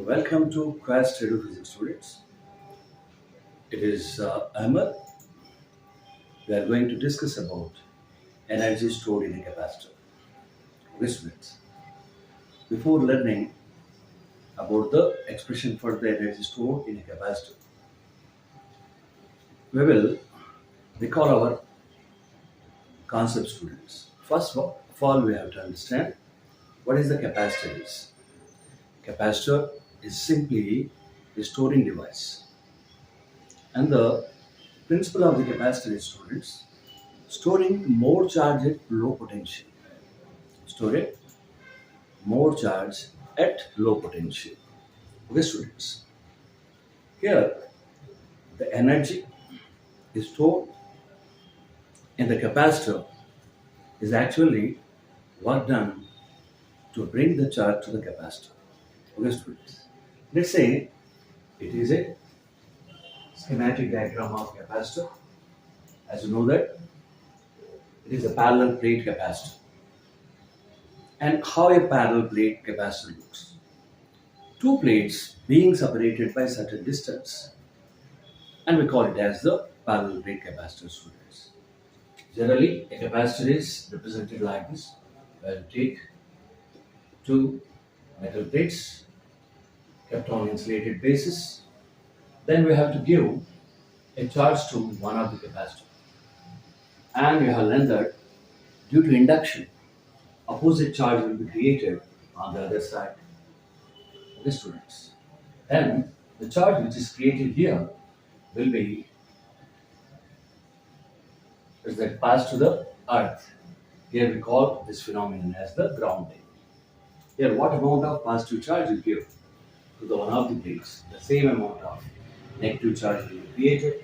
Welcome to Quest Radio Physics students. It is Ahmed. We are going to discuss about energy stored in a capacitor. Okay, students. Before learning about the expression for the energy stored in a capacitor, we will recall our concept students. First of all, we have to understand what is the capacitor is. Capacitor is simply a storing device. And the principle of the capacitor is students storing more charge at low potential. Storing more charge at low potential. Okay, students. Here, the energy is stored in the capacitor is actually work done to bring the charge to the capacitor. Okay, students. Let's say it is a schematic diagram of capacitor. As you know that it is a parallel plate capacitor. And how a parallel plate capacitor looks. Two plates being separated by certain distance, and we call it as the parallel plate capacitor, students. Generally, a capacitor is represented like this, where you take two metal plates kept on insulated basis. Then we have to give a charge to one of the capacitor, and we have learned that due to induction, opposite charge will be created on the other side. Okay, students. Then the charge which is created here will be is that pass to the earth. Here we call this phenomenon as the grounding. Here, what amount of positive charge you give to the one of the plates? The same amount of negative charge will be created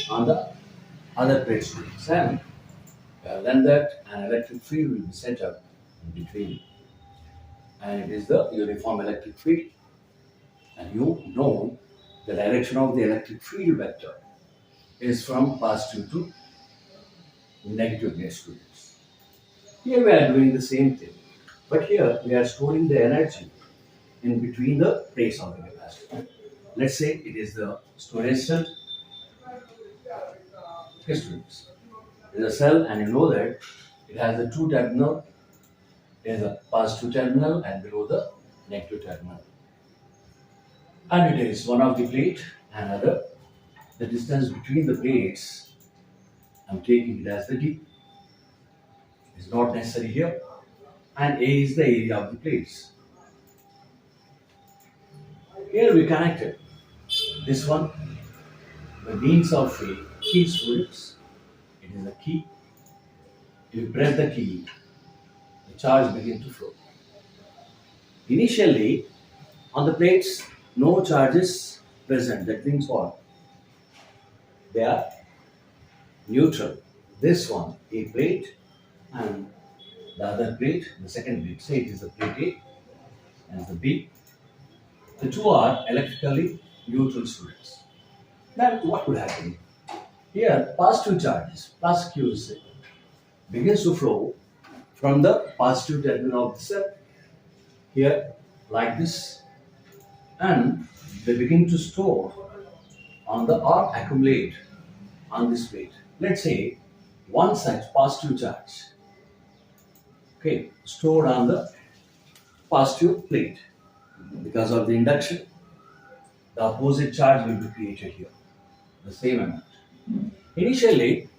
on the other plate, students. And then that an electric field will be set up in between, and it is the uniform electric field. And you know the direction of the electric field vector is from positive to negative, students. Here we are doing the same thing, but here we are storing the energy in between the plates of the capacitor. Let's say it is the storage cell. Okay, students. It is a cell, and you know that it has the two terminal. There is a positive terminal and below the negative terminal. And it is one of the plate and other. The distance between the plates, I'm taking it as the D. Is not necessary here. And A is the area of the plates. Here we connected this one by means of a key, students. It is a key. If you press the key, the charge begins to flow. Initially, on the plates, no charges present. That means what? They are neutral. This one, A plate, and the other plate, the second plate. Say it is the plate A and the B. The two are electrically neutral, students. Then what would happen? Here, positive charges, plus Q, begins to flow from the positive terminal of the cell. Here, like this, and they begin to store on the or accumulate on this plate. Let's say one such positive charge, okay, stored on the positive plate. Because of the induction, the opposite charge will be created here, the same amount. Initially,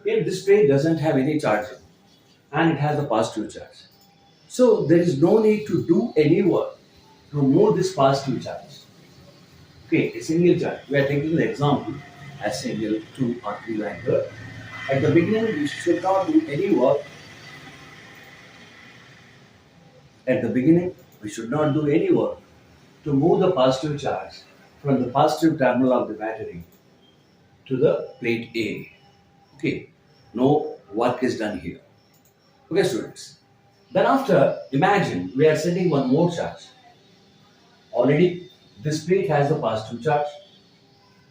here this plate doesn't have any charging, and it has a positive charge. So there is no need to do any work to move this positive charge. Okay, a single charge. We are taking the example as single 2 or 3 like that. At the beginning, we should not do any work. At the beginning, we should not do any work to move the positive charge from the positive terminal of the battery to the plate A. Okay, no work is done here. Okay, students. Then after, imagine we are sending one more charge. Already, this plate has the positive charge,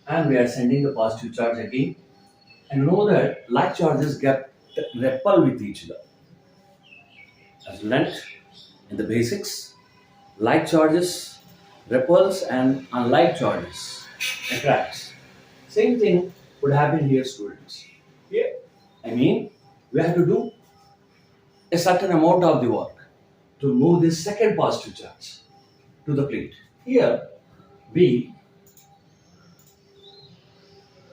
and we are sending the positive charge again. And know that like charges get repel with each other. As learnt in the basics, like charges repels and unlike charges attracts. Same thing would happen here, students. Here, I mean, we have to do a certain amount of the work to move this second positive charge to the plate. Here, we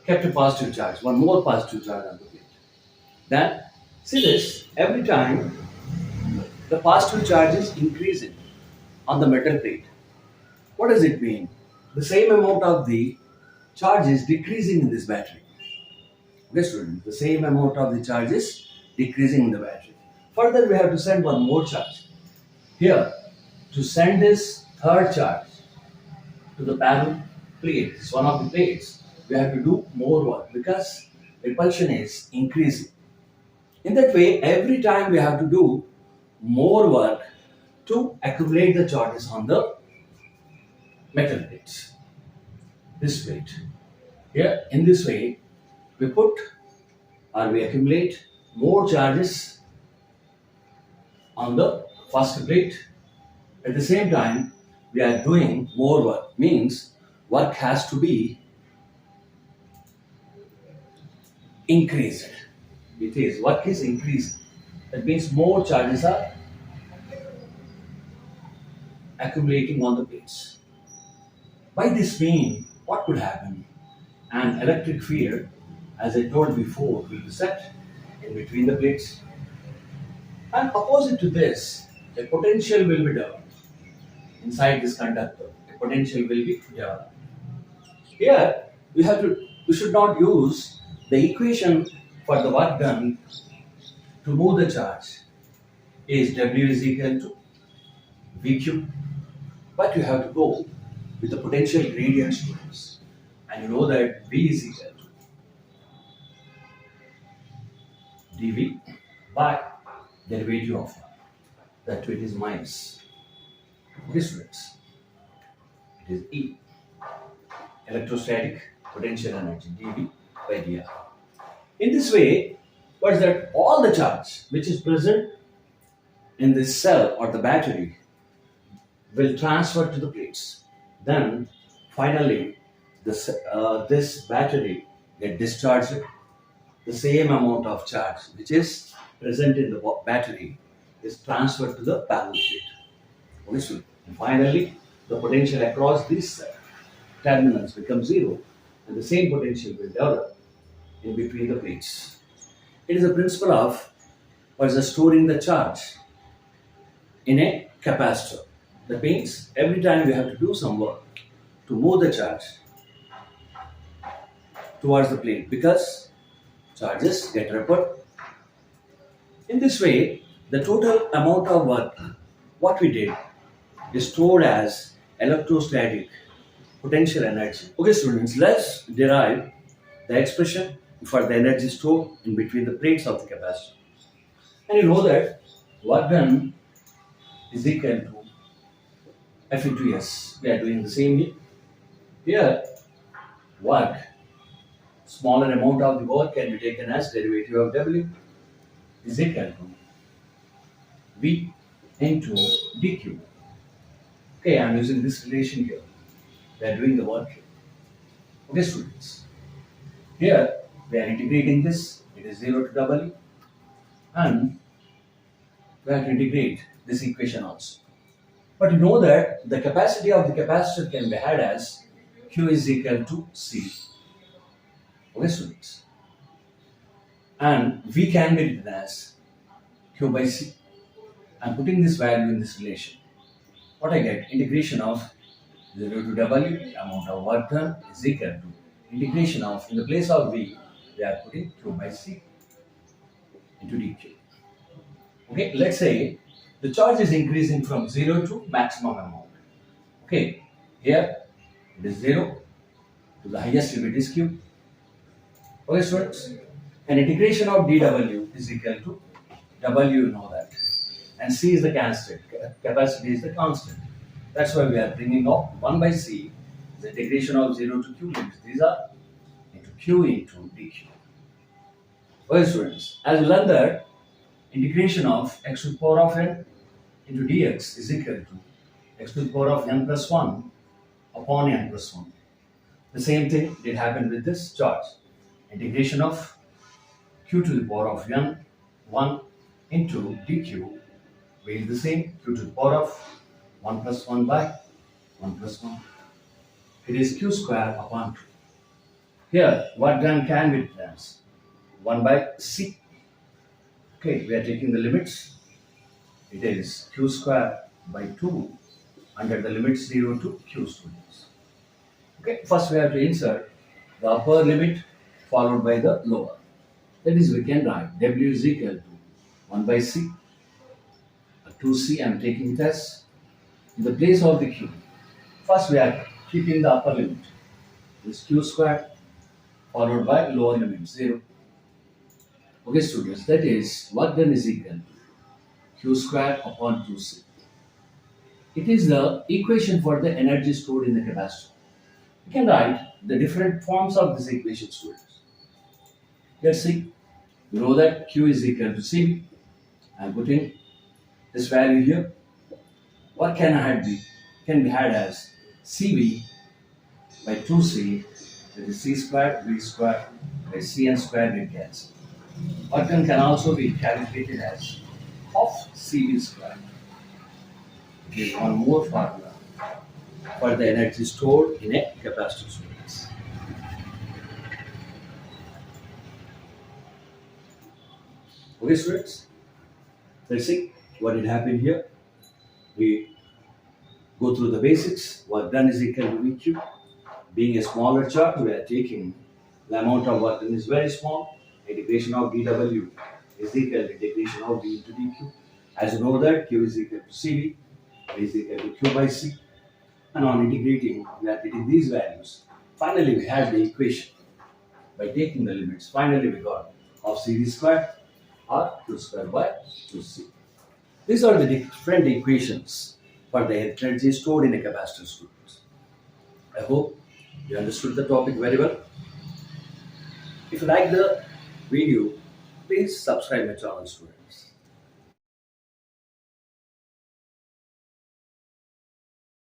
kept a positive charge, one more positive charge on the plate. Then, see this, every time the positive charge is increasing on the metal plate. What does it mean? The same amount of the charge is decreasing in this battery. Okay, student, the same amount of the charge is decreasing in the battery. Further, we have to send one more charge. Here, to send this third charge to the panel plate, it's one of the plates, we have to do more work because repulsion is increasing. In that way, every time we have to do more work to accumulate the charges on the metal plates. This plate. Here, in this way, we put or we accumulate more charges on the first plate. At the same time, we are doing more work. Means work has to be increased. It is work is increasing. That means more charges are accumulating on the plates. By this mean, what could happen? An electric field, as I told before, will be set in between the plates. And opposite to this, a potential will be developed inside this conductor. A potential will be developed. Here, we should not use the equation for the work done to move the charge is W is equal to VQ. But you have to go with the potential gradient, students. And you know that V is equal to dV by derivative of R. That it is minus. Okay, students. It is E. Electrostatic potential energy dV by dr. In this way, what is that? All the charge which is present in this cell or the battery will transfer to the plates. Then finally, this battery get discharged. The same amount of charge which is present in the battery is transferred to the panel plate. Okay, so finally, the potential across these terminals becomes zero, and the same potential will develop in between the plates. It is a principle of what is the storing the charge in a capacitor. That means every time we have to do some work to move the charge towards the plate because charges get repelled. In this way, the total amount of work what we did is stored as electrostatic potential energy. Okay, students, let's derive the expression for the energy stored in between the plates of the capacitor. And you know that work done is equal to F into S. We are doing the same here. Here, work, smaller amount of the work can be taken as derivative of W is equal to V into dQ. Okay, I am using this relation here. We are doing the work here. Okay, students. Here, we are integrating this. It is 0 to W. And we have to integrate this equation also. But you know that the capacity of the capacitor can be had as Q is equal to C. Okay, students. And V can be written as Q by C. I'm putting this value in this relation. What I get? Integration of 0 to W, amount of work done is equal to integration of, in the place of V, we are putting Q by C into dQ. Okay, let's say the charge is increasing from 0 to maximum amount. Okay, here it is 0 to the highest limit is Q. Okay, students, and integration of dW is equal to W, you know that, and C is the constant, capacity is the constant. That's why we are bringing up 1 by C, the integration of 0 to Q limits. These are into Q into dQ. Okay, students, as we learned that integration of x to the power of n into dx is equal to x to the power of n plus 1 upon n plus 1. The same thing did happen with this charge. Integration of q to the power of n 1 into dq will be the same q to the power of 1 plus 1 by 1 plus 1. It is q square upon 2. Here, what then can be written as 1 by c. Okay, we are taking the limits. It is q square by 2 under the limit 0 to q students. Okay, first we have to insert the upper limit followed by the lower. That is, we can write w is equal to 1 by c. 2c I am taking it as in the place of the q. First we are keeping the upper limit. This q square followed by lower limit 0. Okay students, that is work done is equal to q square upon 2c. It is the equation for the energy stored in the capacitor. You can write the different forms of this equation students. Let's see. We know that q is equal to cv. I am putting this value here. What can I had be? Can be had as cv by 2c, that is c squared v squared by cn squared get cancelled. What can also be calculated as half cv squared. It is one more formula for the energy stored in a capacitor students. Okay students, let's see what did happen here. We go through the basics. Work done is equal to VQ. Being a smaller charge, we are taking the amount of work done is very small. Integration of dW is equal to integration of V into dQ. As you know that Q is equal to CV, V is equal to Q by C. And on integrating, we are getting these values. Finally, we had the equation. By taking the limits, finally we got of CV squared or Q squared by 2C. These are the different equations for the energy stored in a capacitor students. I hope you understood the topic very well. If you like the video, please subscribe my channel students.